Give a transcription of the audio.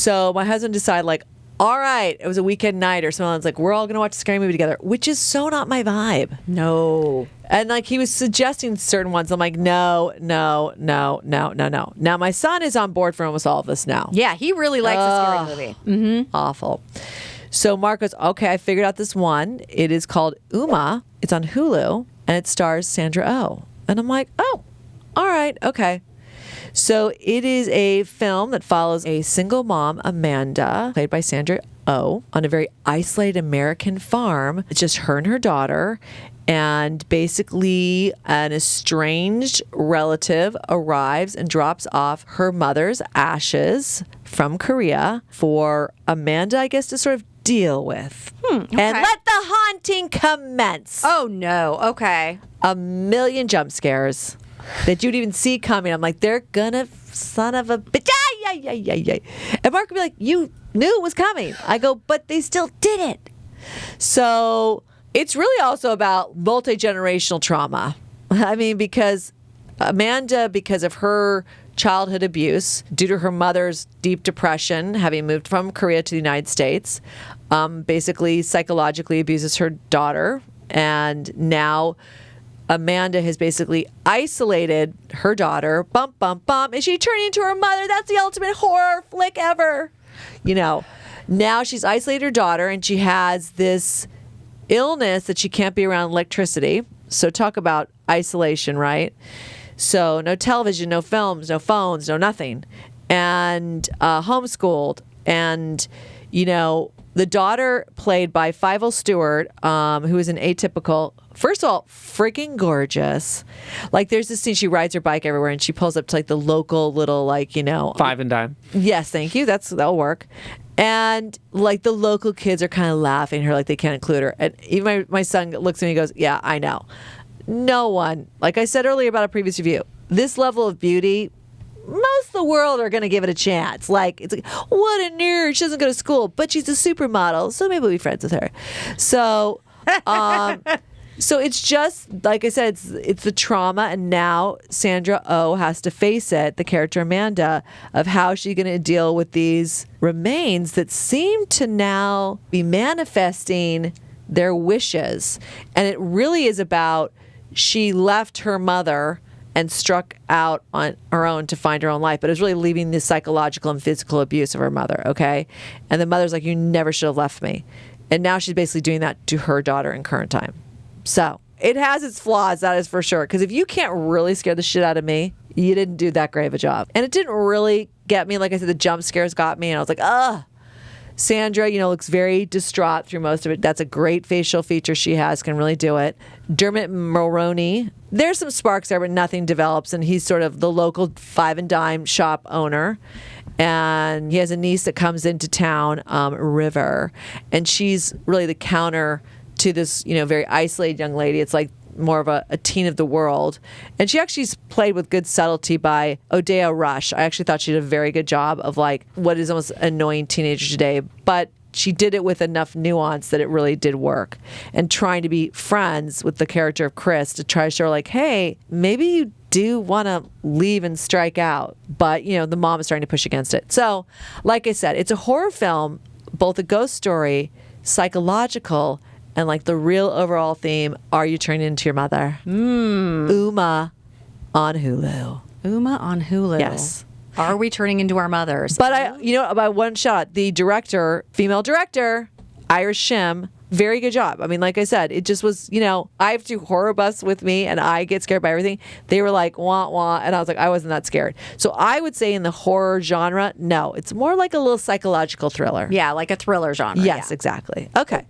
So my husband decided, like, all right, it was a weekend night or something. It's like, we're all going to watch a scary movie together, which is so not my vibe. No. And like he was suggesting certain ones. I'm like, no. Now my son is on board for almost all of this now. Yeah, he really likes a scary movie. Mm-hmm. Awful. So Mark goes, okay, I figured out this one. It is called Umma. It's on Hulu, and it stars Sandra Oh. And I'm like, oh, all right, okay. So it is a film that follows a single mom, Amanda, played by Sandra Oh, on a very isolated American farm. It's just her and her daughter. And basically, an estranged relative arrives and drops off her mother's ashes from Korea for Amanda, I guess, to sort of deal with. Okay. And let the haunting commence. Oh, no. Okay. A million jump scares that you'd even see coming. I'm like, they're gonna, son of a bitch. And Mark would be like, you knew it was coming. I go, but they still did it. So it's really also about multi-generational trauma. I mean, because Amanda, because of her childhood abuse, due to her mother's deep depression, having moved from Korea to the United States, basically psychologically abuses her daughter. And now Amanda has basically isolated her daughter. Bump, bump, bump. Is she turning into her mother? That's the ultimate horror flick ever. You know, now she's isolated her daughter and she has this illness that she can't be around electricity. So talk about isolation, right? So no television, no films, no phones, no nothing. And homeschooled. And, you know, the daughter played by Fivel Stewart, who is an atypical, first of all, freaking gorgeous. Like there's this scene, she rides her bike everywhere and she pulls up to like the local little, like, you know. Five and dime. Yes, thank you. That'll work. And like the local kids are kind of laughing at her like they can't include her. And even my son looks at me and goes, yeah, I know. No one, like I said earlier about a previous review, this level of beauty, most of the world are going to give it a chance. Like, it's like, what a nerd. She doesn't go to school, but she's a supermodel, so maybe we'll be friends with her. So, so it's just, like I said, it's the trauma, and now Sandra Oh has to face it, the character Amanda, of how she's going to deal with these remains that seem to now be manifesting their wishes. And it really is about, she left her mother and struck out on her own to find her own life. But it was really leaving the psychological and physical abuse of her mother, okay? And the mother's like, you never should have left me. And now she's basically doing that to her daughter in current time. So it has its flaws, that is for sure. Because if you can't really scare the shit out of me, you didn't do that great of a job. And it didn't really get me. Like I said, the jump scares got me. And I was like, ugh. Sandra, you know, looks very distraught through most of it. That's a great facial feature she has, can really do it. Dermot Mulroney, there's some sparks there, but nothing develops. And he's sort of the local five and dime shop owner. And he has a niece that comes into town, River. And she's really the counter to this, you know, very isolated young lady. It's like more of a teen of the world. And she actually played with good subtlety by Odeya Rush. I actually thought she did a very good job of like what is almost annoying teenagers today, but she did it with enough nuance that it really did work. And trying to be friends with the character of Chris to try to show her like, hey, maybe you do want to leave and strike out. But, you know, the mom is trying to push against it. So, like I said, it's a horror film, both a ghost story, psychological, and like the real overall theme, are you turning into your mother? Umma on Hulu. Umma on Hulu. Yes. Are we turning into our mothers? But by one shot, the director, female director, Irish Shim, very good job. I mean, like I said, it just was, you know, I have two horror buffs with me and I get scared by everything. They were like, wah, wah. And I was like, I wasn't that scared. So I would say in the horror genre, no, it's more like a little psychological thriller. Yeah, like a thriller genre. Yes, yeah. exactly. Okay.